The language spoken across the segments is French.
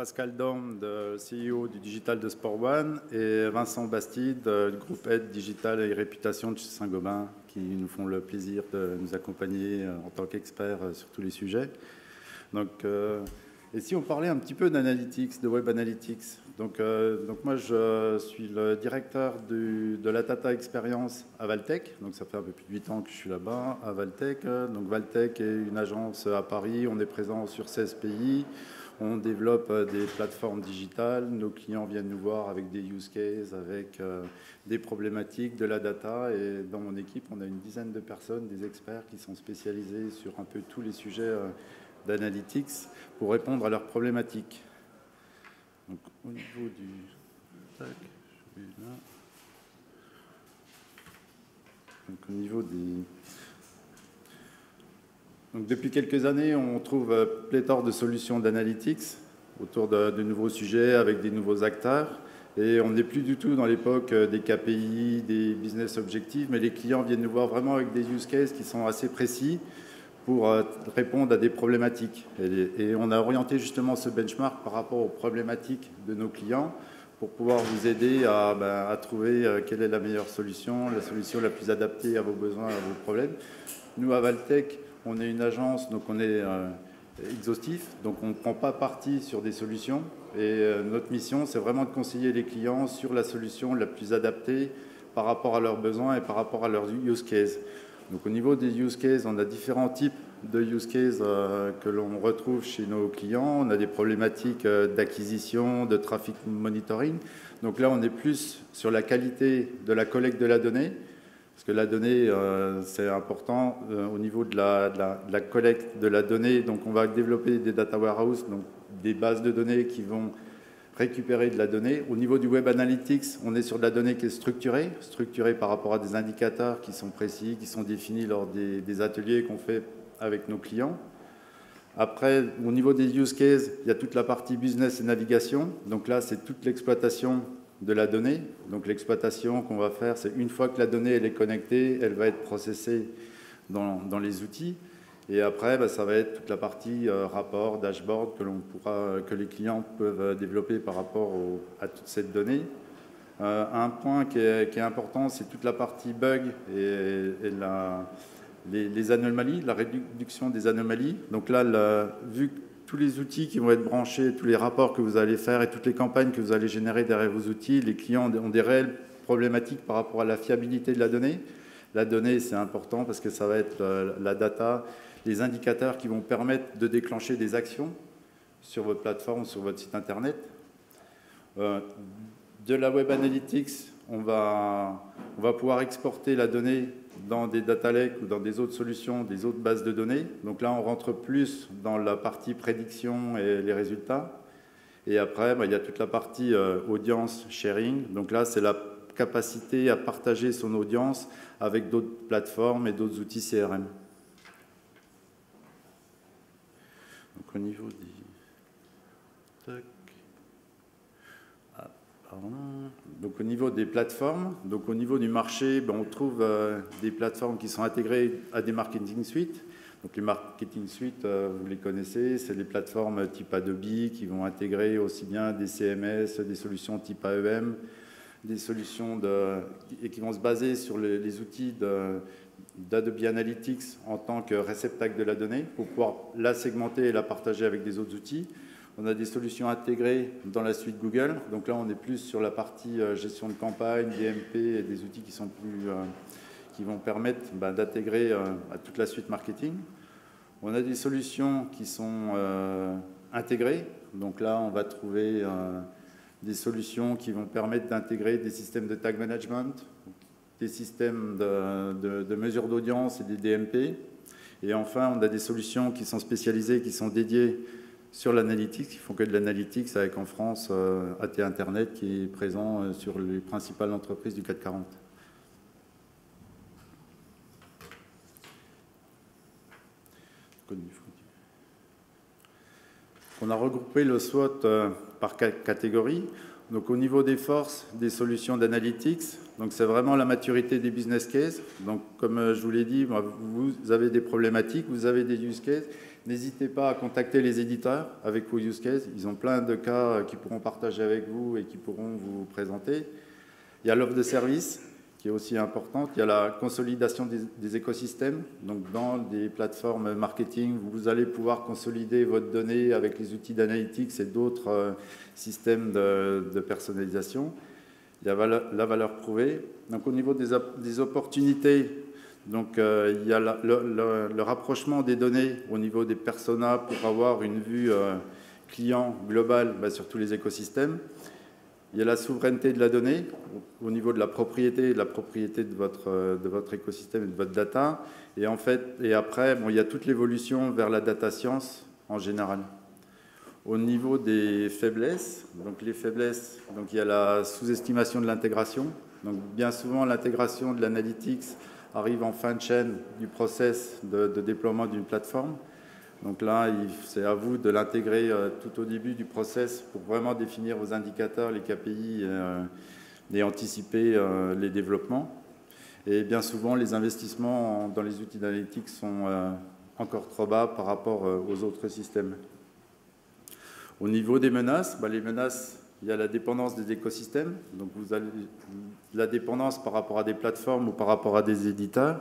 Pascal Dorme, le CEO du Digital de Sport One, et Vincent Bastide, du groupe Aide Digital et Réputation de chez Saint-Gobain, qui nous font le plaisir de nous accompagner en tant qu'experts sur tous les sujets. Donc, et si on parlait un petit peu d'analytics, de web analytics. Donc moi, je suis le directeur de la Data Experience à Valtech. Donc ça fait un peu plus de 8 ans que je suis là-bas, à Valtech. Donc Valtech est une agence à Paris. On est présent sur 16 pays. On développe des plateformes digitales. Nos clients viennent nous voir avec des use cases, avec des problématiques, de la data. Et dans mon équipe, on a une dizaine de personnes, des experts qui sont spécialisés sur un peu tous les sujets d'analytics pour répondre à leurs problématiques. Donc, au niveau du... Tac, je vais là. Donc, au niveau des... Donc, depuis quelques années, on trouve pléthore de solutions d'analytics autour de nouveaux sujets avec des nouveaux acteurs. Et on n'est plus du tout dans l'époque des KPI, des business objectives, mais les clients viennent nous voir vraiment avec des use cases qui sont assez précis pour répondre à des problématiques. Et on a orienté justement ce benchmark par rapport aux problématiques de nos clients pour pouvoir vous aider à trouver quelle est la meilleure solution, la solution la plus adaptée à vos besoins, à vos problèmes. Nous, à Valtech, on est une agence, donc on est exhaustif, donc on ne prend pas parti sur des solutions. Et notre mission, c'est vraiment de conseiller les clients sur la solution la plus adaptée par rapport à leurs besoins et par rapport à leurs use cases. Donc au niveau des use cases, on a différents types de use cases que l'on retrouve chez nos clients. On a des problématiques d'acquisition, de traffic monitoring. Donc là, on est plus sur la qualité de la collecte de la donnée, parce que la donnée, c'est important au niveau de la collecte de la donnée. Donc on va développer des data warehouses, donc des bases de données qui vont récupérer de la donnée. Au niveau du web analytics, on est sur de la donnée qui est structurée par rapport à des indicateurs qui sont précis, qui sont définis lors des ateliers qu'on fait avec nos clients. Après, au niveau des use cases, il y a toute la partie business et navigation. Donc là, c'est toute l'exploitation de la donnée. Donc l'exploitation qu'on va faire, c'est une fois que la donnée elle est connectée, elle va être processée dans les outils. Et après, ça va être toute la partie rapport, dashboard que les clients peuvent développer par rapport à toute cette donnée. Un point qui est important, c'est toute la partie bug et les anomalies, la réduction des anomalies. Donc là, vu que tous les outils qui vont être branchés, tous les rapports que vous allez faire et toutes les campagnes que vous allez générer derrière vos outils, les clients ont des réelles problématiques par rapport à la fiabilité de la donnée. La donnée, c'est important parce que ça va être la data, les indicateurs qui vont permettre de déclencher des actions sur votre plateforme, sur votre site internet. De la web analytics, on va pouvoir exporter la donnée dans des data lakes ou dans des autres solutions, des autres bases de données. Donc là, on rentre plus dans la partie prédiction et les résultats. Et après, il y a toute la partie audience sharing. Donc là, c'est la capacité à partager son audience avec d'autres plateformes et d'autres outils CRM. Donc au niveau des... Donc au niveau des plateformes, donc au niveau du marché, on trouve des plateformes qui sont intégrées à des marketing suites. Donc les marketing suites, vous les connaissez, c'est les plateformes type Adobe qui vont intégrer aussi bien des CMS, des solutions type AEM, des solutions et qui vont se baser sur les outils d'Adobe Analytics en tant que réceptacle de la donnée pour pouvoir la segmenter et la partager avec des autres outils. On a des solutions intégrées dans la suite Google. Donc là, on est plus sur la partie gestion de campagne, DMP et des outils qui vont permettre d'intégrer à toute la suite marketing. On a des solutions qui sont intégrées. Donc là, on va trouver des solutions qui vont permettre d'intégrer des systèmes de tag management, des systèmes de mesure d'audience et des DMP. Et enfin, on a des solutions qui sont spécialisées, qui sont dédiées sur l'analytics, ils font que de l'analytics avec en France AT Internet qui est présent sur les principales entreprises du CAC 40. On a regroupé le SWOT par catégorie. Donc au niveau des forces, des solutions d'analytics, donc c'est vraiment la maturité des business cases. Donc comme je vous l'ai dit, vous avez des problématiques, vous avez des use cases. N'hésitez pas à contacter les éditeurs avec vos use cases. Ils ont plein de cas qu'ils pourront partager avec vous et qui pourront vous présenter. Il y a l'offre de service qui est aussi importante. Il y a la consolidation des écosystèmes. Donc dans des plateformes marketing, vous allez pouvoir consolider votre donnée avec les outils d'analytics et d'autres systèmes de personnalisation. Il y a la valeur prouvée. Donc au niveau des opportunités, donc, il y a le rapprochement des données au niveau des personas pour avoir une vue client globale sur tous les écosystèmes. Il y a la souveraineté de la donnée au niveau de la propriété de votre écosystème et de votre data. Et, en fait, et après, il y a toute l'évolution vers la data science en général. Au niveau des faiblesses, donc les faiblesses, donc il y a la sous-estimation de l'intégration. Donc bien souvent, l'intégration de l'analytics arrive en fin de chaîne du process de déploiement d'une plateforme. Donc là, c'est à vous de l'intégrer tout au début du process pour vraiment définir vos indicateurs, les KPI et anticiper les développements. Et bien souvent, les investissements dans les outils d'analytics sont encore trop bas par rapport aux autres systèmes. Au niveau des menaces, les menaces, il y a la dépendance des écosystèmes. Donc vous avez la dépendance par rapport à des plateformes ou par rapport à des éditeurs.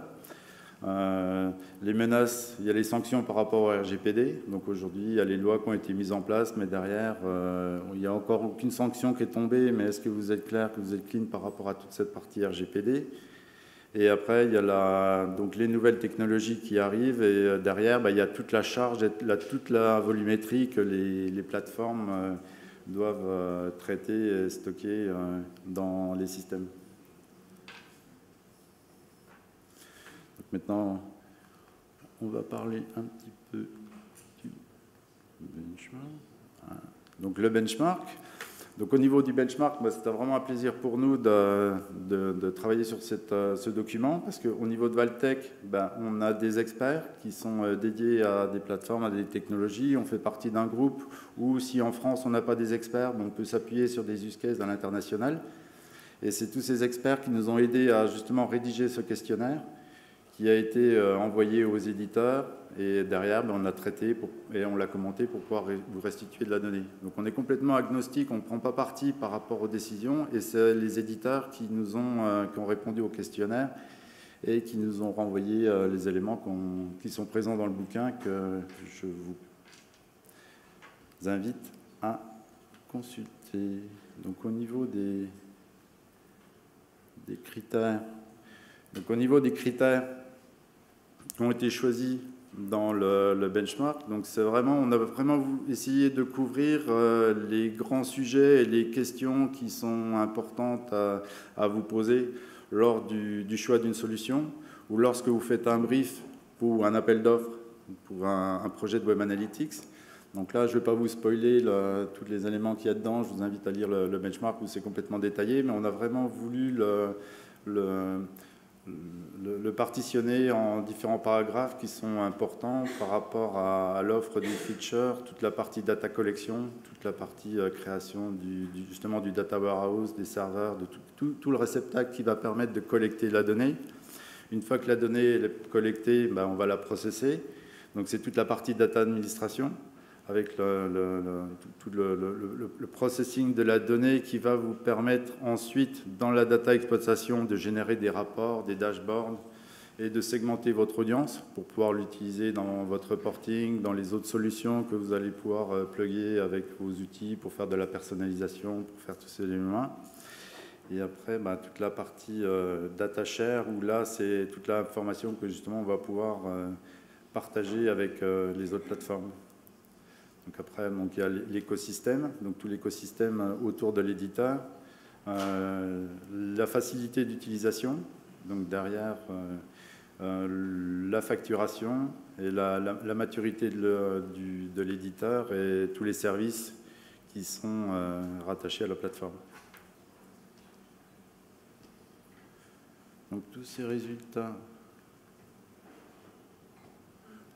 Les menaces, il y a les sanctions par rapport au RGPD. Donc aujourd'hui, il y a les lois qui ont été mises en place, mais derrière, il n'y a encore aucune sanction qui est tombée. Mais est-ce que vous êtes clair, que vous êtes clean par rapport à toute cette partie RGPD? Et après, il y a donc les nouvelles technologies qui arrivent. Et derrière, il y a toute la charge, toute la volumétrie que les plateformes doivent traiter et stocker dans les systèmes. Donc maintenant, on va parler un petit peu du benchmark. Donc le benchmark. Donc au niveau du benchmark, c'était vraiment un plaisir pour nous de travailler sur ce document parce qu'au niveau de Valtech, on a des experts qui sont dédiés à des plateformes, à des technologies. On fait partie d'un groupe où si en France on n'a pas des experts, on peut s'appuyer sur des use cases à l'international. Et c'est tous ces experts qui nous ont aidés à justement rédiger ce questionnaire qui a été envoyé aux éditeurs et derrière on l'a traité et on l'a commenté pour pouvoir vous restituer de la donnée. Donc on est complètement agnostique, on ne prend pas parti par rapport aux décisions et c'est les éditeurs qui ont répondu au questionnaire et qui nous ont renvoyé les éléments qui sont présents dans le bouquin que je vous invite à consulter. Donc au niveau des critères, qui ont été choisis dans le benchmark. Donc on a vraiment essayé de couvrir les grands sujets et les questions qui sont importantes à vous poser lors du choix d'une solution ou lorsque vous faites un brief ou un appel d'offres pour un projet de Web Analytics. Donc là, je ne vais pas vous spoiler tous les éléments qu'il y a dedans. Je vous invite à lire le benchmark où c'est complètement détaillé, mais on a vraiment voulu le partitionner en différents paragraphes qui sont importants par rapport à l'offre du feature, toute la partie data collection, toute la partie création justement du data warehouse, des serveurs, de tout le réceptacle qui va permettre de collecter la donnée. Une fois que la donnée est collectée, on va la processer. Donc c'est toute la partie data administration avec tout le processing de la donnée qui va vous permettre ensuite, dans la data exploitation, de générer des rapports, des dashboards et de segmenter votre audience pour pouvoir l'utiliser dans votre reporting, dans les autres solutions que vous allez pouvoir plugger avec vos outils pour faire de la personnalisation, pour faire tous ces éléments. Et après, toute la partie data share, où là, c'est toute l'information que justement on va pouvoir partager avec les autres plateformes. Donc après, il y a l'écosystème, donc tout l'écosystème autour de l'éditeur, la facilité d'utilisation, donc derrière la facturation et la maturité de l'éditeur et tous les services qui sont rattachés à la plateforme. Donc tous ces résultats...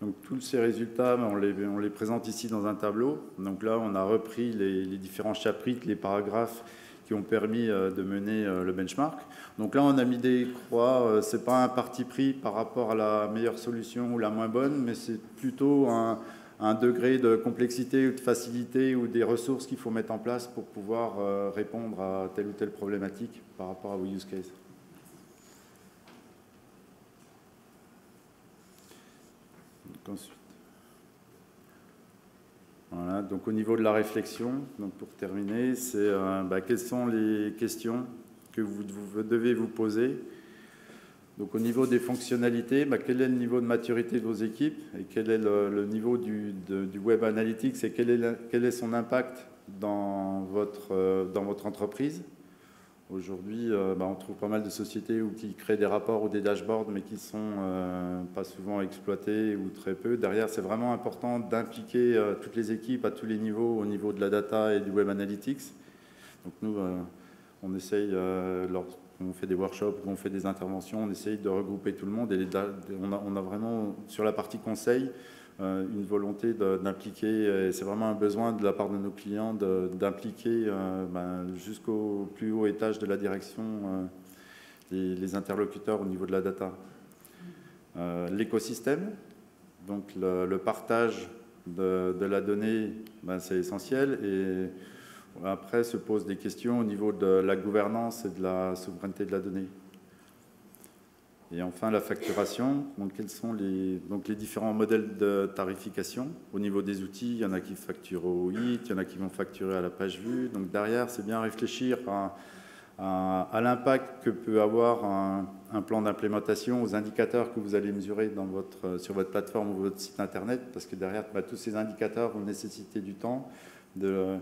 Donc tous ces résultats, on les présente ici dans un tableau. Donc là, on a repris les différents chapitres, les paragraphes qui ont permis de mener le benchmark. Donc là, on a mis des croix. Ce n'est pas un parti pris par rapport à la meilleure solution ou la moins bonne, mais c'est plutôt un degré de complexité ou de facilité ou des ressources qu'il faut mettre en place pour pouvoir répondre à telle ou telle problématique par rapport à vos use cases. Donc, ensuite. Voilà, donc au niveau de la réflexion, donc pour terminer, c'est quelles sont les questions que vous devez vous poser. Donc au niveau des fonctionnalités, quel est le niveau de maturité de vos équipes et quel est le niveau du Web Analytics et quel est son impact dans votre entreprise. Aujourd'hui, on trouve pas mal de sociétés qui créent des rapports ou des dashboards, mais qui ne sont pas souvent exploités ou très peu. Derrière, c'est vraiment important d'impliquer toutes les équipes à tous les niveaux, au niveau de la data et du Web Analytics. Donc nous, on essaye, lorsqu'on fait des workshops, on fait des interventions, on essaye de regrouper tout le monde. Et on a vraiment, sur la partie conseil, une volonté d'impliquer, et c'est vraiment un besoin de la part de nos clients d'impliquer jusqu'au plus haut étage de la direction les interlocuteurs au niveau de la data. L'écosystème, donc le partage de la donnée, c'est essentiel. Et après se posent des questions au niveau de la gouvernance et de la souveraineté de la donnée. Et enfin, la facturation. Donc, quels sont les différents modèles de tarification au niveau des outils? Il y en a qui facturent au hit, il y en a qui vont facturer à la page vue. Donc, derrière, c'est bien réfléchir à l'impact que peut avoir un plan d'implémentation, aux indicateurs que vous allez mesurer sur votre plateforme ou votre site Internet, parce que derrière, tous ces indicateurs vont nécessiter du temps de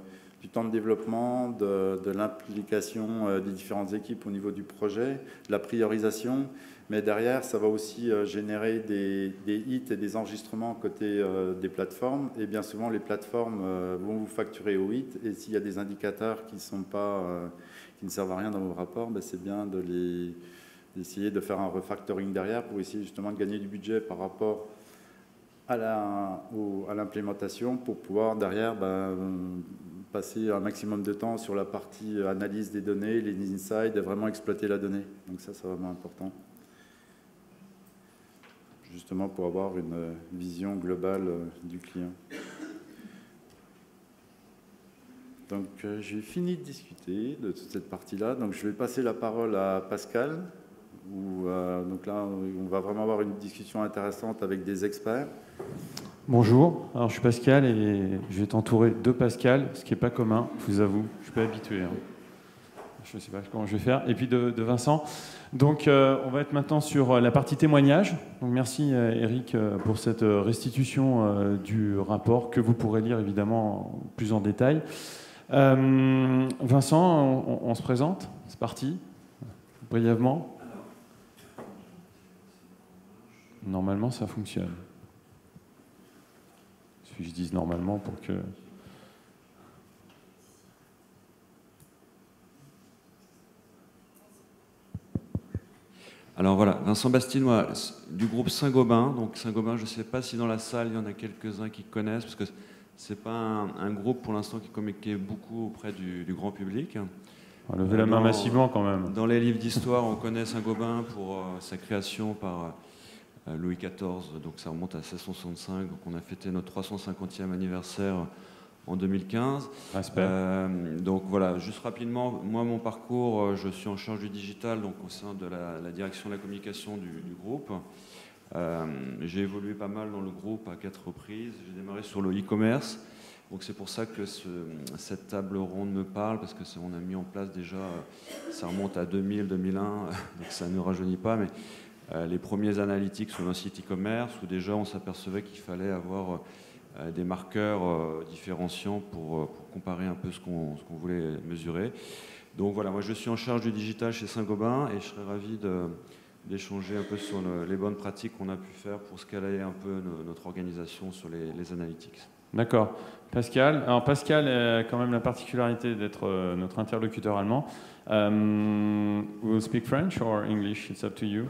développement, de l'implication des différentes équipes au niveau du projet, de la priorisation. Mais derrière, ça va aussi générer des hits et des enregistrements côté des plateformes. Et bien souvent, les plateformes vont vous facturer au hit. Et s'il y a des indicateurs qui ne servent à rien dans vos rapports, c'est bien d'essayer de faire un refactoring derrière pour essayer justement de gagner du budget par rapport à l'implémentation pour pouvoir derrière passer un maximum de temps sur la partie analyse des données, les insights, et vraiment exploiter la donnée. Donc ça, c'est vraiment important. Justement pour avoir une vision globale du client. Donc j'ai fini de discuter de toute cette partie-là. Donc je vais passer la parole à Pascal. Donc là, on va vraiment avoir une discussion intéressante avec des experts. Bonjour, alors je suis Pascal et je vais t'entourer de Pascal, ce qui n'est pas commun, je vous avoue, je ne suis pas habitué. Je ne sais pas comment je vais faire. Et puis de Vincent. Donc on va être maintenant sur la partie témoignage. Donc merci Eric pour cette restitution du rapport que vous pourrez lire évidemment plus en détail. Vincent, on se présente, c'est parti, brièvement. Normalement ça fonctionne. Je dis normalement pour que... Alors voilà, Vincent Bastinois du groupe Saint-Gobain. Donc Saint-Gobain, je ne sais pas si dans la salle il y en a quelques-uns qui connaissent, parce que ce n'est pas un groupe pour l'instant qui communique beaucoup auprès du grand public. On va lever la main massivement quand même. Dans les livres d'histoire, on connaît Saint-Gobain pour sa création par Louis XIV, donc ça remonte à 1665, donc on a fêté notre 350e anniversaire en 2015. Donc voilà, juste rapidement, moi mon parcours, je suis en charge du digital, donc au sein de la direction de la communication du groupe. J'ai évolué pas mal dans le groupe à 4 reprises, j'ai démarré sur le e-commerce, donc c'est pour ça que cette table ronde me parle, parce que on a mis en place déjà, ça remonte à 2000, 2001, donc ça ne rajeunit pas, mais les premiers analytics sur un site e-commerce où déjà on s'apercevait qu'il fallait avoir des marqueurs différenciants pour comparer un peu ce qu'on voulait mesurer. Donc voilà, moi je suis en charge du digital chez Saint-Gobain et je serais ravi d'échanger un peu sur les bonnes pratiques qu'on a pu faire pour scaler un peu notre organisation sur les analytics. D'accord. Pascal. Alors Pascal a quand même la particularité d'être notre interlocuteur allemand. We'll speak French or English, it's up to you.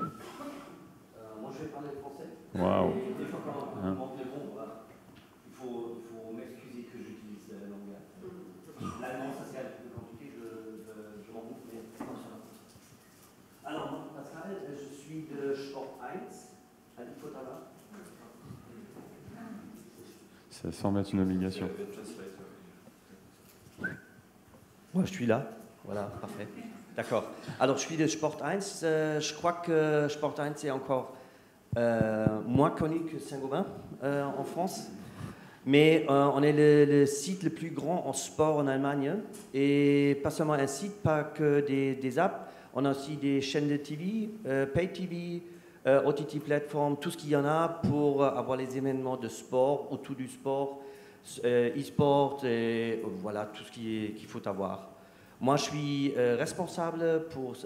Moi je vais parler français. Wow. Des fois quand on demande les bons, il faut m'excuser que j'utilise la langue. L'allemand, ça c'est un peu compliqué, je Ça semble être une obligation. Moi, je suis là. Voilà, parfait. D'accord. Alors, je suis de Sport 1. Je crois que Sport 1 est encore moins connu que Saint-Gobain en France. Mais on est le site le plus grand en sport en Allemagne. Et pas seulement un site, pas que des apps. On a aussi des chaînes de TV, Pay TV, OTT Platform, tout ce qu'il y en a pour avoir les événements de sport, autour du sport, e-sport, et voilà, tout ce qu'il faut avoir. Moi, je suis responsable pour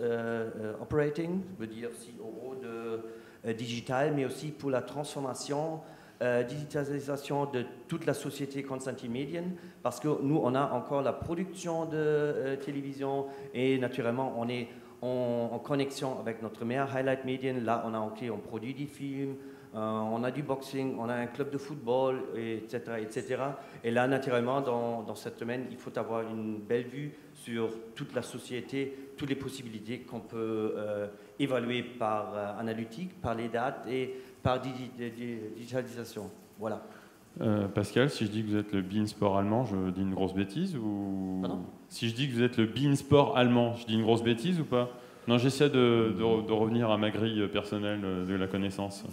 operating, je veux dire COO de digital, mais aussi pour la transformation, digitalisation de toute la société Constantin Medien, parce que nous, on a encore la production de télévision et naturellement, on est en connexion avec notre meilleur Highlight Medien. Là, on produit des films, on a du boxing, on a un club de football, etc., etc. Et là, naturellement, dans cette domaine, il faut avoir une belle vue sur toute la société, toutes les possibilités qu'on peut évaluer par analytique, par les dates et par digitalisation. Voilà. Pascal, si je dis que vous êtes le Beansport allemand, je dis une grosse bêtise ou... Pardon ? Si je dis que vous êtes le Beansport allemand, je dis une grosse bêtise ou pas? Non, j'essaie de revenir à ma grille personnelle de la connaissance.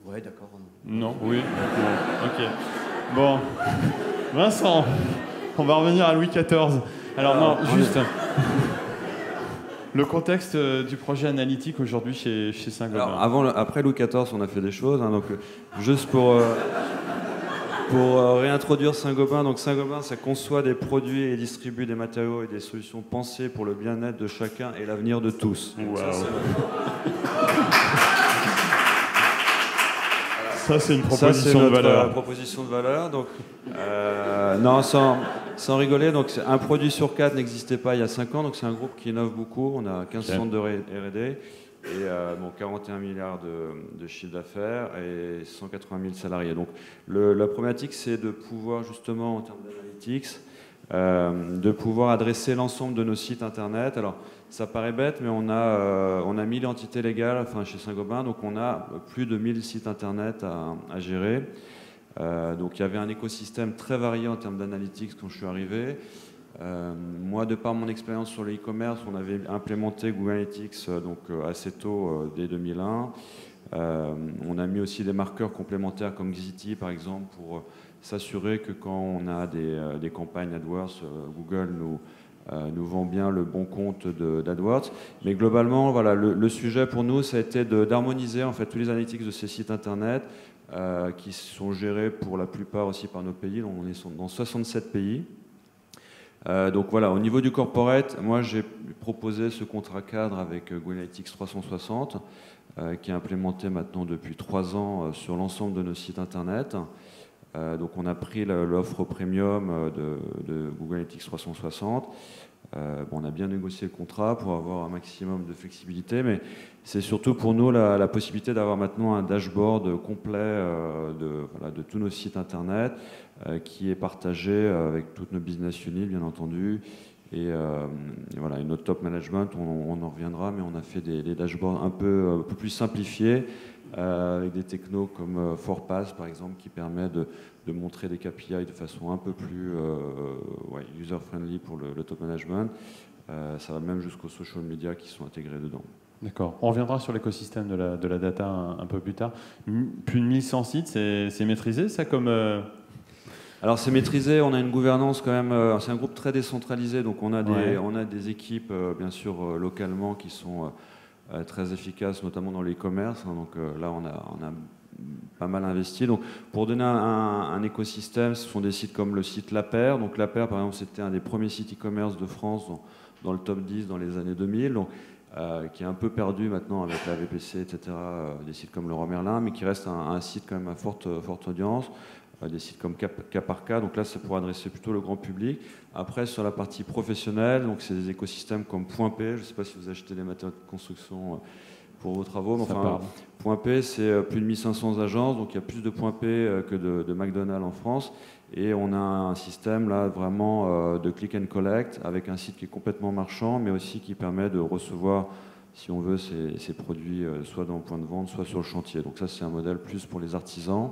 Ouais, d'accord. Non, oui. Bon, ok. Bon, Vincent, on va revenir à Louis XIV. Alors non, juste le contexte du projet analytique aujourd'hui chez Saint-Gobain. Alors, après Louis XIV, on a fait des choses. Donc, juste pour réintroduire Saint-Gobain. Donc Saint-Gobain, ça conçoit des produits et distribue des matériaux et des solutions pensées pour le bien-être de chacun et l'avenir de tous. Wow. Ça, c'est une proposition de valeur. Proposition de valeur. Donc, non, sans rigoler, donc un produit sur 4 n'existait pas il y a 5 ans. Donc c'est un groupe qui innove beaucoup. On a 15 centres de R&D et 41 milliards de chiffre d'affaires et 180 000 salariés. Donc la problématique, c'est de pouvoir justement, en termes d'analytics, de pouvoir adresser l'ensemble de nos sites internet. Alors, ça paraît bête, mais on a 1000 entités légales, enfin chez Saint-Gobain, donc on a plus de 1000 sites internet à gérer. Donc il y avait un écosystème très varié en termes d'analytics quand je suis arrivé. Moi, de par mon expérience sur le e-commerce, on avait implémenté Google Analytics assez tôt, dès 2001. On a mis aussi des marqueurs complémentaires comme Xity, par exemple, pour s'assurer que quand on a des campagnes AdWords, Google nous vend bien le bon compte d'AdWords. Mais globalement, voilà, le sujet pour nous, ça a été d'harmoniser en fait tous les analytics de ces sites internet qui sont gérés pour la plupart aussi par nos pays. Donc on est dans 67 pays. Donc voilà, au niveau du corporate, moi j'ai proposé ce contrat cadre avec Google Analytics 360 qui est implémenté maintenant depuis 3 ans sur l'ensemble de nos sites internet. Donc on a pris l'offre premium de Google Analytics 360. On a bien négocié le contrat pour avoir un maximum de flexibilité, mais c'est surtout pour nous la possibilité d'avoir maintenant un dashboard complet de tous nos sites internet qui est partagé avec toutes nos business units, bien entendu. Et voilà, et notre top management, on en reviendra, mais on a fait des dashboards un peu plus simplifiés avec des technos comme ForPass, par exemple, qui permet de montrer des KPI de façon un peu plus user-friendly pour le top management. Ça va même jusqu'aux social media qui sont intégrés dedans. D'accord. On reviendra sur l'écosystème de la data un peu plus tard. Plus de 1100 sites, c'est maîtrisé, ça, comme... Alors c'est maîtrisé, on a une gouvernance quand même, c'est un groupe très décentralisé, donc on a des équipes bien sûr localement qui sont très efficaces, notamment dans l'e-commerce, hein, donc là on a pas mal investi. Donc pour donner un écosystème, ce sont des sites comme le site La Paire. Donc La Paire par exemple c'était un des premiers sites e-commerce de France dans le top 10 dans les années 2000, donc, qui est un peu perdu maintenant avec la VPC, etc., des sites comme Leroy Merlin, mais qui reste un site quand même à forte audience. Des sites comme Cas par Cas, donc là c'est pour adresser plutôt le grand public. Après sur la partie professionnelle, donc c'est des écosystèmes comme Point P, je ne sais pas si vous achetez des matériaux de construction pour vos travaux, mais enfin Point P c'est plus de 1500 agences, donc il y a plus de Point P que de McDonald's en France, et on a un système là vraiment de click and collect avec un site qui est complètement marchand, mais aussi qui permet de recevoir, si on veut, ces produits soit dans le point de vente, soit sur le chantier. Donc ça c'est un modèle plus pour les artisans.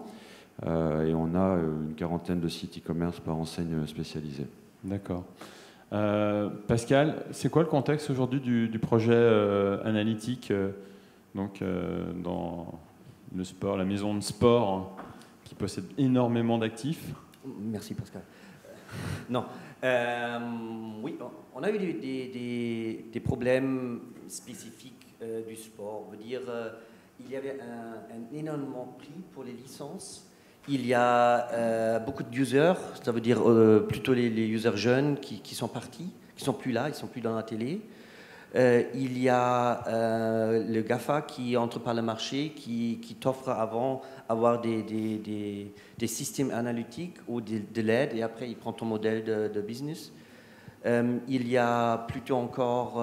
Et on a une quarantaine de sites e-commerce par enseigne spécialisée. D'accord. Pascal, c'est quoi le contexte aujourd'hui du projet analytique dans le sport, la maison de sport qui possède énormément d'actifs? Merci Pascal. Non. Oui, on a eu des problèmes spécifiques du sport. On veut dire, il y avait un énormément prix pour les licences. Il y a beaucoup de users, ça veut dire plutôt les users jeunes qui sont partis, qui sont plus là, ils sont plus dans la télé. Il y a le GAFA qui entre par le marché, qui t'offre avant avoir des systèmes analytiques ou de l'aide, et après il prend ton modèle de business. Il y a plutôt encore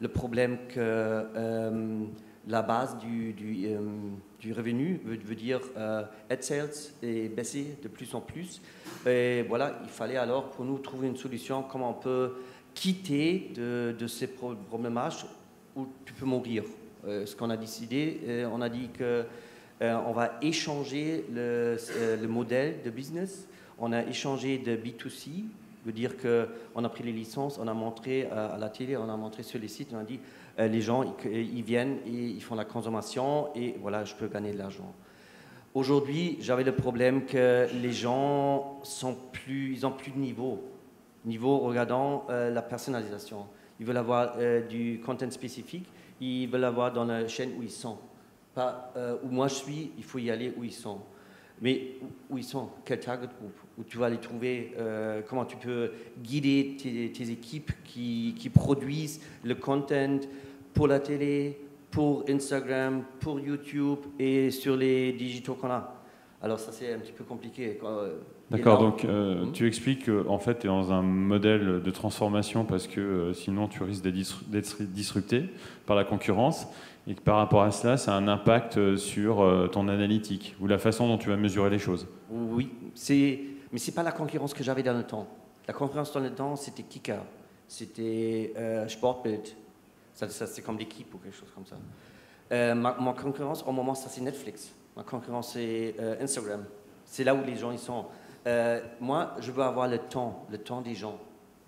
le problème que la base du revenu veut dire ad sales est baissé de plus en plus. Et voilà, il fallait alors pour nous trouver une solution, comment on peut quitter de ces problèmes où tu peux mourir. Ce qu'on a décidé, on a dit qu'on va échanger le modèle de business. On a échangé de B2C, veut dire qu'on a pris les licences, on a montré à la télé, on a montré sur les sites, on a dit les gens ils viennent et ils font la consommation et voilà, je peux gagner de l'argent. Aujourd'hui, j'avais le problème que les gens ils ont plus de niveau regardant la personnalisation. Ils veulent avoir du content spécifique, ils veulent avoir dans la chaîne où ils sont. Pas où moi je suis, il faut y aller où ils sont. Mais où ils sont, quel target group, où tu vas les trouver, comment tu peux guider tes équipes qui produisent le content pour la télé, pour Instagram, pour YouTube et sur les digitaux qu'on a. Alors ça c'est un petit peu compliqué. D'accord, donc tu expliques qu'en fait tu es dans un modèle de transformation parce que sinon tu risques d'être disrupté par la concurrence et que par rapport à cela ça a un impact sur ton analytique ou la façon dont tu vas mesurer les choses. Oui, mais c'est pas la concurrence que j'avais dans le temps. La concurrence dans le temps c'était Kicker, c'était Sportbild, ça c'est comme l'équipe ou quelque chose comme ça. Ma concurrence au moment ça c'est Netflix, ma concurrence c'est Instagram, c'est là où les gens ils sont. Moi, je veux avoir le temps des gens.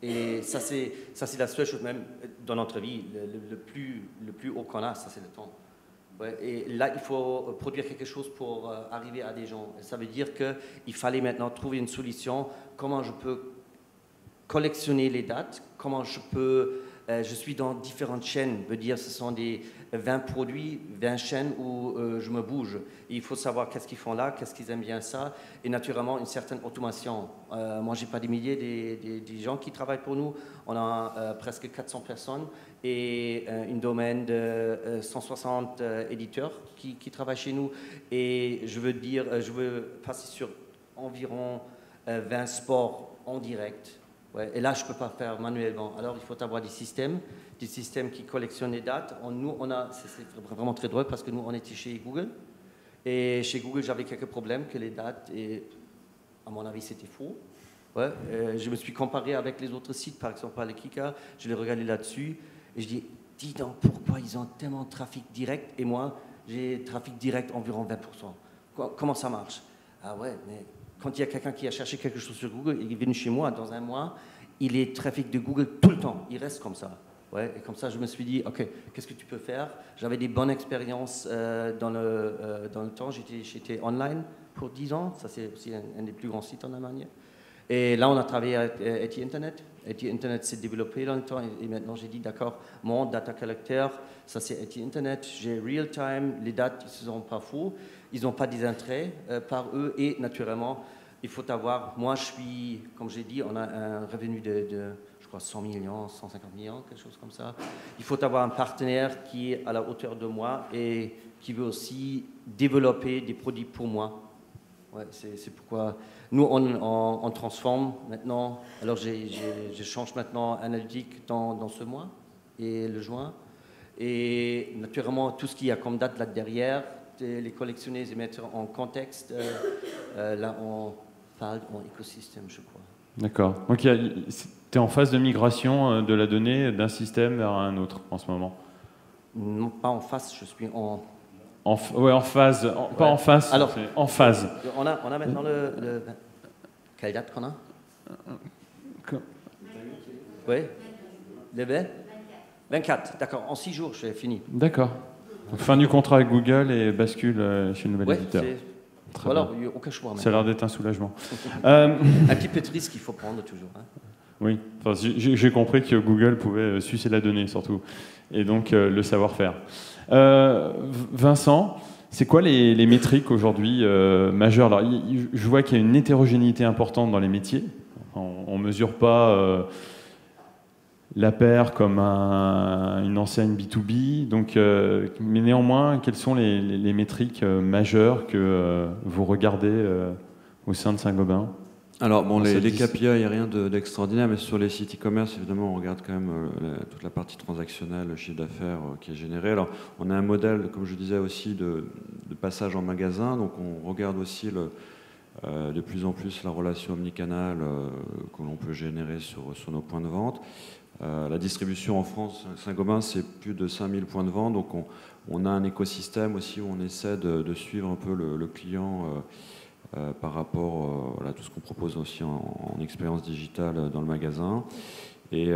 Et ça, c'est la seule chose, même dans notre vie, le plus haut qu'on a, ça, c'est le temps. Ouais, et là, il faut produire quelque chose pour arriver à des gens. Et ça veut dire qu'il fallait maintenant trouver une solution, comment je peux collectionner les dates, comment je peux... je suis dans différentes chaînes, veut dire ce sont des 20 produits, 20 chaînes où je me bouge. Et il faut savoir qu'est-ce qu'ils font là, qu'est-ce qu'ils aiment bien ça, et naturellement une certaine automation. Moi, j'ai pas des milliers des gens qui travaillent pour nous. On a presque 400 personnes et une domaine de 160 éditeurs qui travaillent chez nous. Et je veux passer sur environ 20 sports en direct. Ouais, et là, je ne peux pas faire manuellement. Alors, il faut avoir des systèmes qui collectionnent les dates. C'est vraiment très drôle parce que nous, on était chez Google. Et chez Google, j'avais quelques problèmes que les dates, et à mon avis, c'était faux. Ouais, je me suis comparé avec les autres sites, par exemple, le Kika. Je l'ai regardé là-dessus et je dis donc, pourquoi ils ont tellement de trafic direct et moi, j'ai trafic direct environ 20%. Comment ça marche? Ah ouais, mais... Quand il y a quelqu'un qui a cherché quelque chose sur Google, il est venu chez moi dans un mois, il est trafic de Google tout le temps, il reste comme ça. Ouais, et comme ça, je me suis dit, ok, qu'est-ce que tu peux faire? J'avais des bonnes expériences dans le temps, j'étais online pour 10 ans, ça c'est aussi un des plus grands sites en Allemagne. Et là, on a travaillé avec IT Internet. IT Internet s'est développé dans le temps et maintenant j'ai dit, d'accord, mon data collector, ça c'est IT Internet, j'ai real time, les dates ils ne sont pas faux, ils n'ont pas des intérêts par eux et naturellement, il faut avoir, moi je suis, comme j'ai dit, on a un revenu de je crois 100 millions, 150 millions, quelque chose comme ça. Il faut avoir un partenaire qui est à la hauteur de moi et qui veut aussi développer des produits pour moi. Ouais, c'est pourquoi nous, on transforme maintenant. Alors, je change maintenant analytique dans ce mois et le juin. Et naturellement, tout ce qu'il y a comme date là derrière, les collectionner, les mettre en contexte. Là, on parle en écosystème, je crois. D'accord. Donc, tu es en phase de migration de la donnée d'un système vers un autre en ce moment? Non, pas en face, je suis en en phase, pas en face, Alors, en phase. On a maintenant le... Quelle date qu'on a? Oui. Le 24, d'accord. En 6 jours, j'ai fini. D'accord. Fin du contrat avec Google et bascule chez le nouvel éditeur. Voilà, il n'y a aucun choix. Ça a l'air d'être un soulagement. Un petit peu de risque qu'il faut prendre toujours. Hein. Oui, enfin, j'ai compris que Google pouvait sucer la donnée surtout, et donc le savoir-faire. Vincent, c'est quoi les métriques aujourd'hui majeures? Alors, je vois qu'il y a une hétérogénéité importante dans les métiers. On ne mesure pas la paire comme une enseigne B2B. Donc, mais néanmoins, quelles sont les métriques majeures que vous regardez au sein de Saint-Gobain? Alors, bon, les KPI, il n'y a rien d'extraordinaire, mais sur les sites e-commerce, évidemment, on regarde quand même toute la partie transactionnelle, le chiffre d'affaires qui est généré. Alors, on a un modèle, comme je disais aussi, de passage en magasin. Donc, on regarde aussi de plus en plus la relation omnicanal que l'on peut générer sur nos points de vente. La distribution en France, Saint-Gobain, c'est plus de 5000 points de vente. Donc, on a un écosystème aussi où on essaie de suivre un peu le client par rapport à tout ce qu'on propose aussi en expérience digitale dans le magasin. Et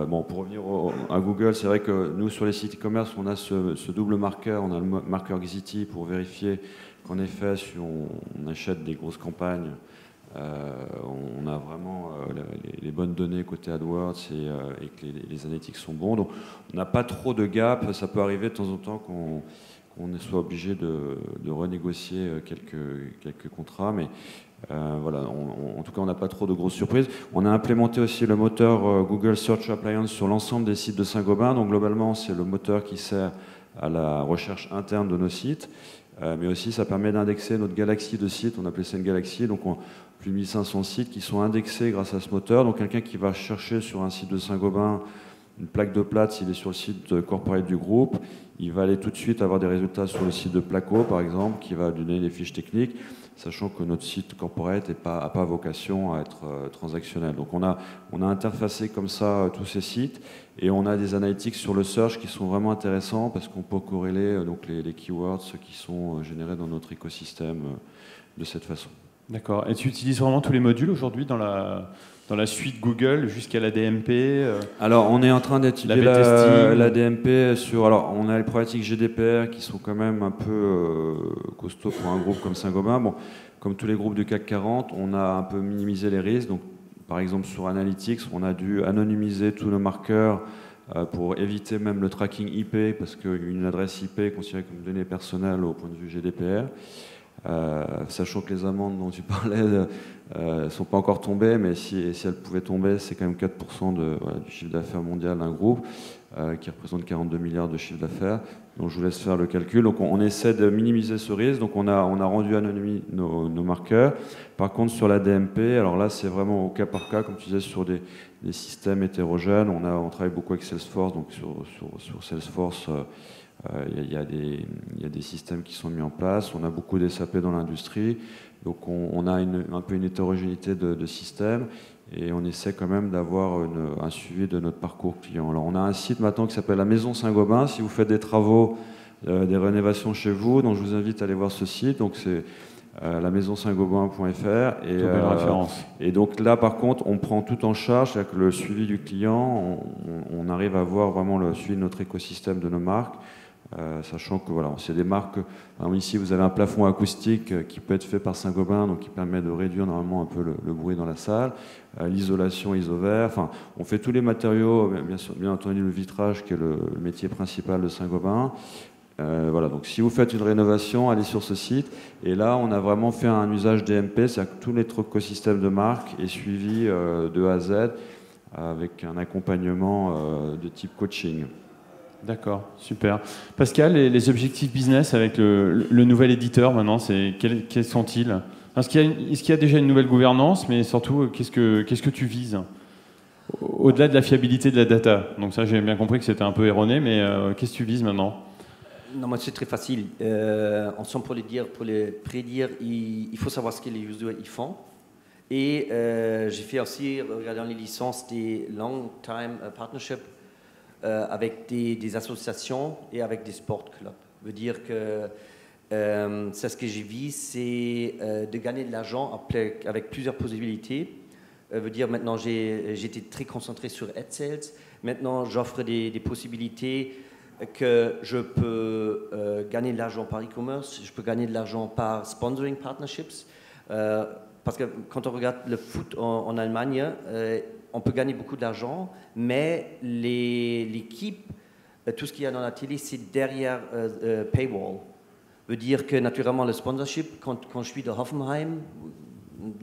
bon, pour revenir à Google, c'est vrai que nous, sur les sites e-commerce, on a ce double marqueur. On a le marqueur Xity pour vérifier qu'en effet, si on achète des grosses campagnes, on a vraiment les bonnes données côté AdWords et que les analytics sont bons. Donc, on n'a pas trop de gap. Ça peut arriver de temps en temps qu'on soit obligé de renégocier quelques contrats, mais voilà, en tout cas, on n'a pas trop de grosses surprises. On a implémenté aussi le moteur Google Search Appliance sur l'ensemble des sites de Saint-Gobain. Donc, globalement, c'est le moteur qui sert à la recherche interne de nos sites, mais aussi ça permet d'indexer notre galaxie de sites. On appelait ça une galaxie, donc plus de 1500 sites qui sont indexés grâce à ce moteur. Donc, quelqu'un qui va chercher sur un site de Saint-Gobain une plaque de plâtre, s'il est sur le site corporate du groupe, il va aller tout de suite avoir des résultats sur le site de Placo, par exemple, qui va donner les fiches techniques, sachant que notre site corporate n'a pas vocation à être transactionnel. Donc on a interfacé comme ça tous ces sites, et on a des analytics sur le search qui sont vraiment intéressants, parce qu'on peut corréler donc les keywords qui sont générés dans notre écosystème de cette façon. D'accord. Et tu utilises vraiment tous les modules aujourd'hui dans la suite Google jusqu'à la DMP Alors, on est en train d'étudier la DMP sur... Alors, on a les problématiques GDPR qui sont quand même un peu costauds pour un groupe comme Saint-Gobain. Bon, comme tous les groupes du CAC 40, on a un peu minimisé les risques. Donc, par exemple, sur Analytics, on a dû anonymiser tous nos marqueurs pour éviter même le tracking IP, parce qu'une adresse IP est considérée comme donnée personnelle au point de vue GDPR. Sachant que les amendes dont tu parlais ne sont pas encore tombées, mais si elles pouvaient tomber, c'est quand même 4% du chiffre d'affaires mondial d'un groupe qui représente 42 milliards de chiffre d'affaires. Donc je vous laisse faire le calcul. Donc on essaie de minimiser ce risque. Donc on a rendu anonymes nos marqueurs. Par contre, sur la DMP, alors là c'est vraiment au cas par cas, comme tu disais, sur des systèmes hétérogènes. On travaille beaucoup avec Salesforce. Donc sur Salesforce, il y a des systèmes qui sont mis en place. On a beaucoup de SAP dans l'industrie. Donc on a un peu une hétérogénéité de systèmes, et on essaie quand même d'avoir un suivi de notre parcours client. Alors on a un site maintenant qui s'appelle la Maison Saint-Gobain. Si vous faites des travaux, des rénovations chez vous, donc je vous invite à aller voir ce site. Donc c'est lamaisonsaintgobain.fr, et donc là par contre on prend tout en charge avec le suivi du client. On arrive à voir vraiment le suivi de notre écosystème, de nos marques. Sachant que voilà, c'est des marques. Ici, vous avez un plafond acoustique qui peut être fait par Saint-Gobain, donc qui permet de réduire normalement un peu le bruit dans la salle. L'isolation Isover. Enfin, on fait tous les matériaux, bien entendu le vitrage qui est le métier principal de Saint-Gobain. Voilà, donc si vous faites une rénovation, allez sur ce site. Et là, on a vraiment fait un usage DMP, c'est-à-dire que tout notre écosystème de marque est suivi de A à Z avec un accompagnement de type coaching. D'accord, super. Pascal, les objectifs business avec le nouvel éditeur maintenant, quels sont-ils? Est-ce qu'il y a déjà une nouvelle gouvernance, mais surtout, qu'est-ce que tu vises au-delà de la fiabilité de la data? Donc ça, j'ai bien compris que c'était un peu erroné, mais qu'est-ce que tu vises maintenant? Non, moi c'est très facile. Ensemble, pour les prédire, il faut savoir ce que les users ils font. Et j'ai fait aussi, regardant les licences, des long-time partnerships avec des associations et avec des sport clubs. Veut dire que c'est ce que j'ai vu, c'est de gagner de l'argent avec plusieurs possibilités. Veut dire maintenant j'étais très concentré sur AdSales. Maintenant j'offre des possibilités que je peux gagner de l'argent par e-commerce, je peux gagner de l'argent par sponsoring partnerships. Parce que quand on regarde le foot en Allemagne, on peut gagner beaucoup d'argent, mais l'équipe, tout ce qu'il y a dans la télé, c'est derrière paywall. Veut dire que naturellement le sponsorship, quand je suis de Hoffenheim,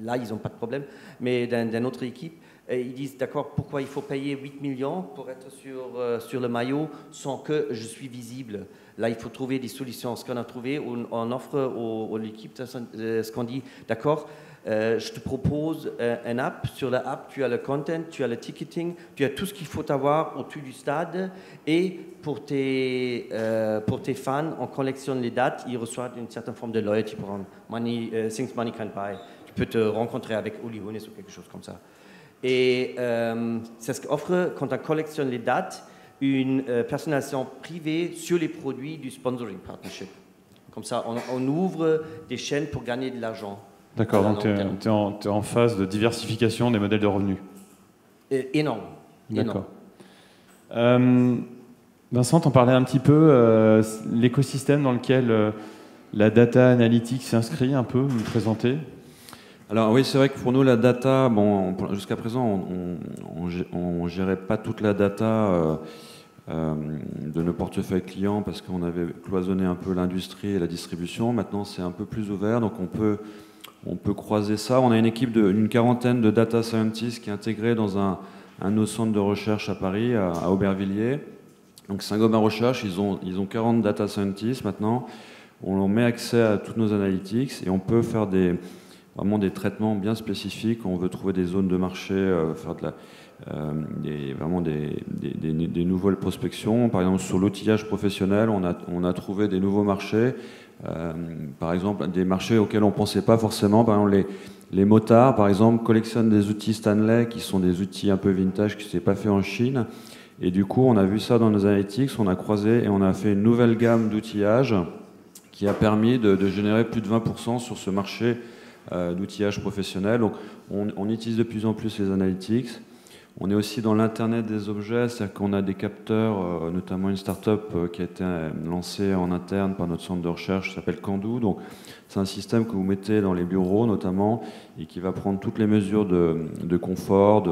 là ils n'ont pas de problème, mais d'une autre équipe, ils disent d'accord, pourquoi il faut payer 8 millions pour être sur le maillot sans que je suis visible. Là il faut trouver des solutions. Ce qu'on a trouvé, on offre à l'équipe ce qu'on dit, d'accord, je te propose une app. Sur la app, tu as le content, tu as le ticketing, tu as tout ce qu'il faut avoir au-dessus du stade. Et pour tes fans, on collectionne les dates. Ils reçoivent une certaine forme de loyalty pour things money can buy. Tu peux te rencontrer avec Uli Hoeneß ou quelque chose comme ça. Et c'est ce qu'offre, quand on collectionne les dates, une personnalisation privée sur les produits du sponsoring partnership. Comme ça, on ouvre des chaînes pour gagner de l'argent. D'accord, donc tu es en phase de diversification des modèles de revenus. Énorme. D'accord. Vincent, t'en parlais un petit peu, l'écosystème dans lequel la data analytics s'inscrit un peu, vous me présentez? Alors oui, c'est vrai que pour nous, la data, bon, jusqu'à présent, on gérait pas toute la data de nos portefeuilles clients parce qu'on avait cloisonné un peu l'industrie et la distribution. Maintenant, c'est un peu plus ouvert, donc on peut croiser ça. On a une équipe d'une quarantaine de data scientists qui est intégrée dans un de nos centres de recherche à Paris, à Aubervilliers. Donc Saint-Gobain Recherche, ils ont 40 data scientists maintenant. On leur met accès à toutes nos analytics et on peut faire vraiment des traitements bien spécifiques. On veut trouver des zones de marché, faire vraiment des nouvelles prospections. Par exemple, sur l'outillage professionnel, on a trouvé des nouveaux marchés. Par exemple, des marchés auxquels on ne pensait pas forcément. Par exemple, les motards, par exemple, collectionnent des outils Stanley qui sont des outils un peu vintage qui ne s'est pas fait en Chine. Et du coup, on a vu ça dans nos analytics, on a croisé et on a fait une nouvelle gamme d'outillage qui a permis de générer plus de 20% sur ce marché d'outillage professionnel. Donc, on utilise de plus en plus les analytics. On est aussi dans l'Internet des objets, c'est-à-dire qu'on a des capteurs, notamment une start-up qui a été lancée en interne par notre centre de recherche qui s'appelle Candu. Donc, c'est un système que vous mettez dans les bureaux notamment et qui va prendre toutes les mesures de confort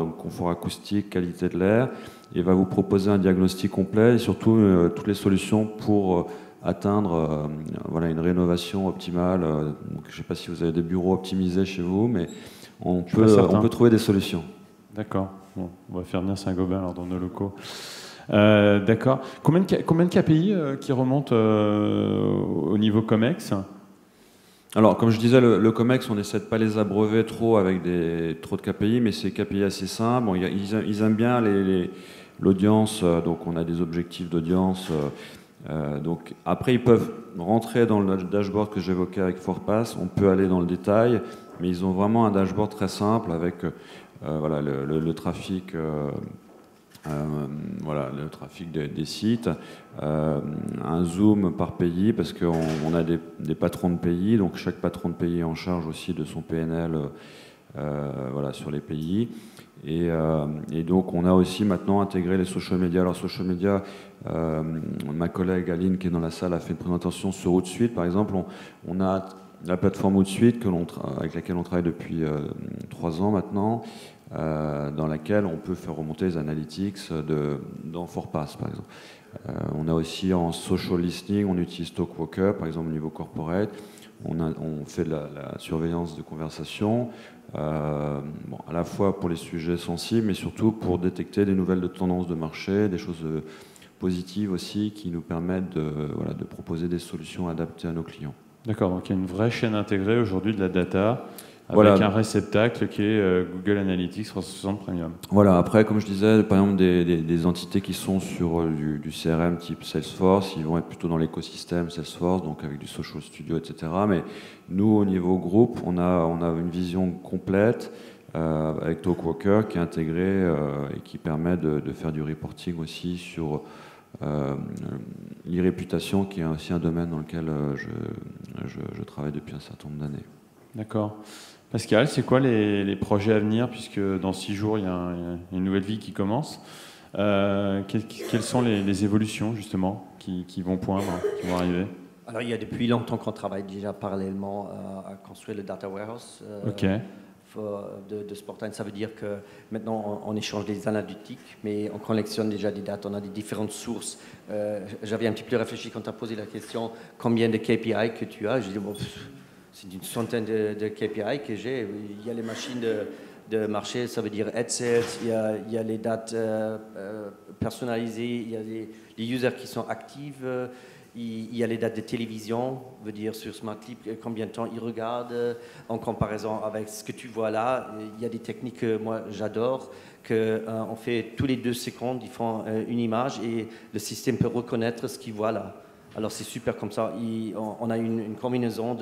acoustique, qualité de l'air et va vous proposer un diagnostic complet et surtout toutes les solutions pour atteindre une rénovation optimale. Donc, je ne sais pas si vous avez des bureaux optimisés chez vous, mais on peut trouver des solutions. D'accord. Bon, on va faire venir Saint-Gobain alors dans nos locaux. D'accord. Combien de KPI qui remontent au niveau COMEX? Alors, comme je disais, le COMEX, on essaie de ne pas les abreuver trop avec trop de KPI, mais c'est KPI assez simple. Bon, ils aiment bien l'audience, donc on a des objectifs d'audience. Donc, après, ils peuvent rentrer dans le dashboard que j'évoquais avec Forpass. On peut aller dans le détail, mais ils ont vraiment un dashboard très simple avec le trafic, le trafic des sites, un zoom par pays parce qu'on a des patrons de pays, donc chaque patron de pays est en charge aussi de son PNL sur les pays. Et donc on a aussi maintenant intégré les social media. Alors social media, ma collègue Aline qui est dans la salle a fait une présentation sur Hootsuite par exemple. On a la plateforme Hootsuite avec laquelle on travaille depuis 3 ans maintenant, dans laquelle on peut faire remonter les analytics dans Forpass par exemple. On a aussi en social listening, on utilise Talkwalker par exemple au niveau corporate. On fait de la surveillance de conversation, à la fois pour les sujets sensibles, mais surtout pour détecter des nouvelles tendances de marché, des choses positives aussi qui nous permettent de proposer des solutions adaptées à nos clients. D'accord, donc il y a une vraie chaîne intégrée aujourd'hui de la data avec un réceptacle qui est Google Analytics 360 Premium. Voilà, après, comme je disais, par exemple, des entités qui sont sur du CRM type Salesforce, ils vont être plutôt dans l'écosystème Salesforce, donc avec du Social Studio, etc. Mais nous, au niveau groupe, on a une vision complète avec Talkwalker qui est intégré et qui permet de faire du reporting aussi sur l'e-réputation, qui est aussi un domaine dans lequel je travaille depuis un certain nombre d'années. D'accord. Pascal, c'est quoi les projets à venir, puisque dans 6 jours, il y a une nouvelle vie qui commence. Quelles sont les évolutions, justement, qui vont poindre, qui vont arriver? Alors, il y a depuis longtemps qu'on travaille déjà parallèlement à construire le data warehouse de Sportine. Ça veut dire que maintenant, on échange des analytiques, mais on collectionne déjà des dates. On a des différentes sources. J'avais un petit peu réfléchi quand tu as posé la question, combien de KPI que tu as? J'ai dit, bon, c'est une centaine de KPI que j'ai. Il y a les machines de marché, ça veut dire headsets, il y a les dates personnalisées, il y a les users qui sont actifs, il y a les dates de télévision, veut dire sur Smart Clip, combien de temps ils regardent, en comparaison avec ce que tu vois là. Il y a des techniques que moi j'adore, qu'on fait tous les 2 secondes, ils font une image et le système peut reconnaître ce qu'il voit là. Alors c'est super comme ça, on a une combinaison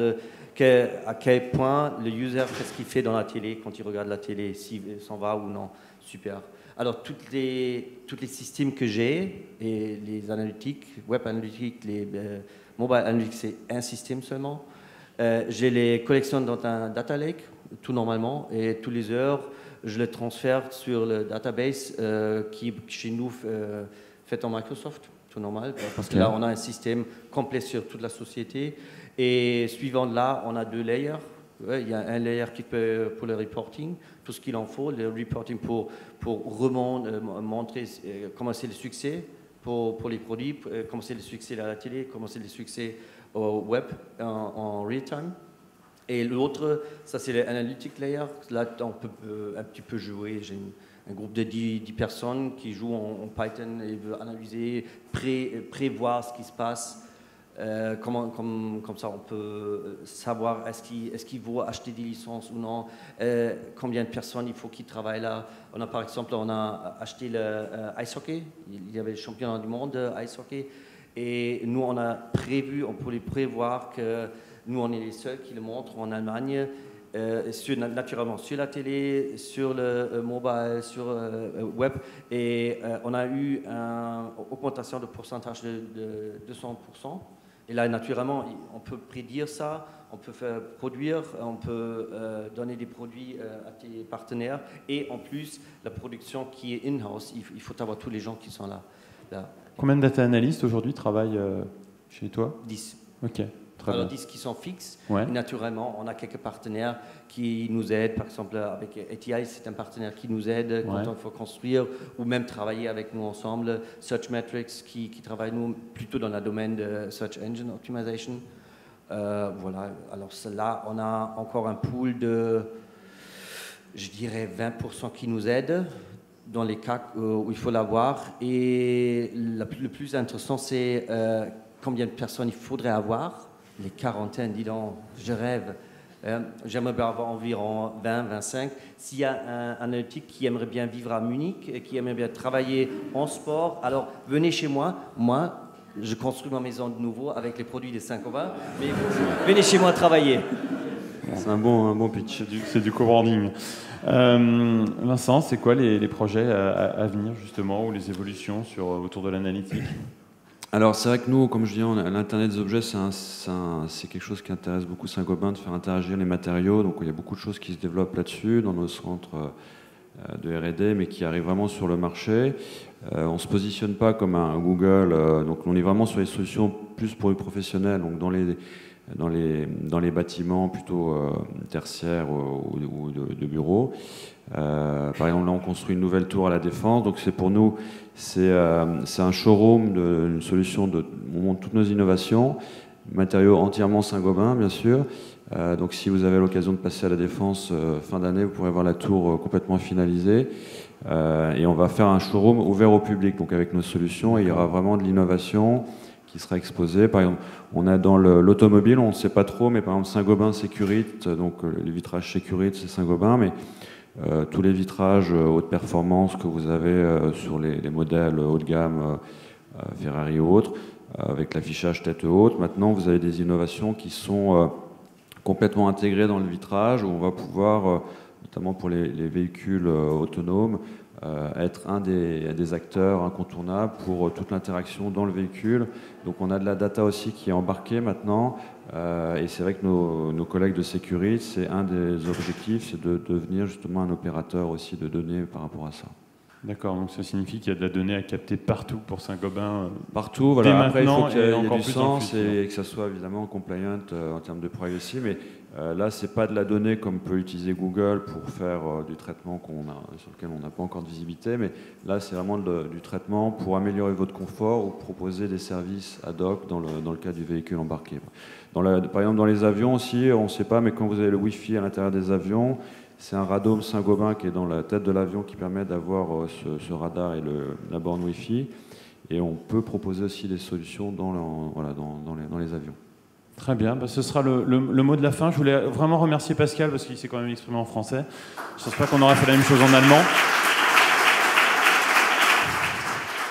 à quel point le user, qu'est-ce qu'il fait dans la télé, quand il regarde la télé, s'il s'en va ou non. Super. Alors, tous les systèmes que j'ai, et les analytiques, web analytics, les mobile analytics, c'est un système seulement. Je les collectionne dans un data lake, tout normalement, et tous les heures, je les transfère sur le database qui, chez nous, fait en Microsoft, tout normal, parce que là, on a un système complet sur toute la société. Et suivant là, on a 2 layers. Ouais, il y a un layer qui peut pour le reporting, tout ce qu'il en faut, le reporting pour montrer comment c'est le succès pour les produits, comment c'est le succès à la télé, comment c'est le succès au web en real time. Et l'autre, ça c'est l'analytic layer. Là, on peut un petit peu jouer. J'ai un groupe de 10 personnes qui jouent en Python et veulent analyser, prévoir ce qui se passe. Comme ça, on peut savoir est-ce qu'il vaut acheter des licences ou non, combien de personnes il faut qui travaillent là. Par exemple, on a acheté le ice hockey. Il y avait le championnat du monde de ice hockey. Et nous, on a prévu, on pouvait prévoir que nous, on est les seuls qui le montrent en Allemagne, naturellement sur la télé, sur le mobile, sur web. Et on a eu une augmentation de pourcentage de 200%. Et là, naturellement, on peut prédire ça, on peut faire produire, on peut donner des produits à tes partenaires. Et en plus, la production qui est in-house, il faut avoir tous les gens qui sont là. Combien de data analystes aujourd'hui travaillent chez toi? 10. Ok. Alors 10 qui sont fixes. Ouais. Et naturellement, on a quelques partenaires qui nous aident. Par exemple, avec ATI, c'est un partenaire qui nous aide quand il faut construire ou même travailler avec nous ensemble. Searchmetrics qui travaille nous plutôt dans le domaine de Search Engine Optimization. Voilà. Alors là, on a encore un pool de, je dirais, 20% qui nous aident dans les cas où il faut l'avoir. Et le plus intéressant, c'est combien de personnes il faudrait avoir. Les quarantaines, dis donc, je rêve. J'aimerais bien avoir environ 20, 25. S'il y a un analytique qui aimerait bien vivre à Munich et qui aimerait bien travailler en sport, alors venez chez moi. Moi, je construis ma maison de nouveau avec les produits des Saint-Gobain, mais venez chez moi travailler. C'est un bon pitch. C'est du co-branding. Vincent, c'est quoi les projets à venir, justement, ou les évolutions autour de l'analytique? Alors c'est vrai que nous, comme je dis, l'Internet des objets, c'est quelque chose qui intéresse beaucoup Saint-Gobain, de faire interagir les matériaux. Donc il y a beaucoup de choses qui se développent là-dessus dans nos centres de R&D, mais qui arrivent vraiment sur le marché. On ne se positionne pas comme un Google, donc on est vraiment sur les solutions plus pour les professionnels, donc dans les bâtiments plutôt tertiaires ou de bureaux. Par exemple, là, on construit une nouvelle tour à la Défense. Donc, pour nous, c'est un showroom une solution on montre toutes nos innovations, matériaux entièrement Saint-Gobain, bien sûr. Donc, si vous avez l'occasion de passer à la Défense fin d'année, vous pourrez voir la tour complètement finalisée. Et on va faire un showroom ouvert au public, donc avec nos solutions. Et il y aura vraiment de l'innovation qui sera exposée. Par exemple, on a dans l'automobile, on ne sait pas trop, mais par exemple Saint-Gobain Securite, donc les vitrages Securite, c'est Saint-Gobain, mais tous les vitrages haute performance que vous avez sur les modèles haut de gamme, Ferrari ou autres, avec l'affichage tête haute. Maintenant, vous avez des innovations qui sont complètement intégrées dans le vitrage, où on va pouvoir, notamment pour les véhicules autonomes, être un des acteurs incontournables pour toute l'interaction dans le véhicule. Donc on a de la data aussi qui est embarquée maintenant, et c'est vrai que nos collègues de Securit, c'est un des objectifs, c'est de devenir justement un opérateur aussi de données par rapport à ça. D'accord, donc ça signifie qu'il y a de la donnée à capter partout pour Saint-Gobain. Partout, voilà. Après, il faut qu'il y ait encore du plus sens et que ça soit évidemment compliant en termes de privacy. Mais là, c'est pas de la donnée comme peut utiliser Google pour faire du traitement sur lequel on n'a pas encore de visibilité. Mais là, c'est vraiment du traitement pour améliorer votre confort ou proposer des services ad hoc dans le cas du véhicule embarqué. Par exemple, dans les avions aussi, on ne sait pas, mais quand vous avez le Wi-Fi à l'intérieur des avions, c'est un radome Saint-Gobain qui est dans la tête de l'avion qui permet d'avoir ce radar et la borne Wi-Fi. Et on peut proposer aussi des solutions dans les avions. Très bien, ce sera le mot de la fin. Je voulais vraiment remercier Pascal parce qu'il s'est quand même exprimé en français. Je ne pense pas qu'on aurait fait la même chose en allemand.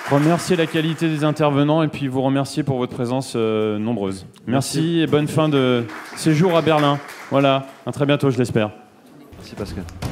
Remercier la qualité des intervenants et puis vous remercier pour votre présence nombreuse. Merci et bonne fin de séjour à Berlin. Voilà, à très bientôt, je l'espère. Merci Pascal.